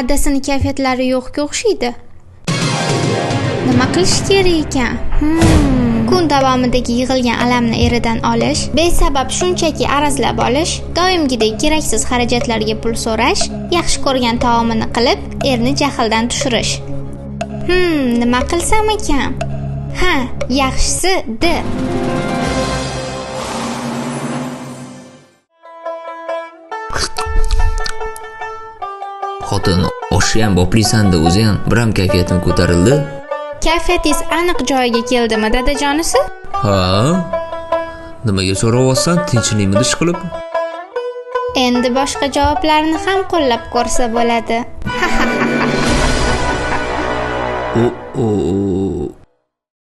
adasini kayfiyatlari yo'qga o'xshaydi. Nima qilish kerak ekan? Kun davomidagi yig'ilgan alamni eridan olish, besabab shunchaki arazlab olish, doimgidek keraksiz xarajatlarga pul so'rash, yaxshi ko'rgan taomini qilib, erni jahldan tushirish. Nima qilsam ekan? Yaxshisi D. Xotin, oshni ham boplisan-da, o'zi ham bir ham kayfiyatim ko'tarildi. Kayfiyatingiz aniq joyiga keldimi, dadajonisi? Ha? Nimaga so'rayapsan? Tinchlikmi ish qilib? Endi boshqa javoblarni ham qo'llab ko'rsa bo'ladi. O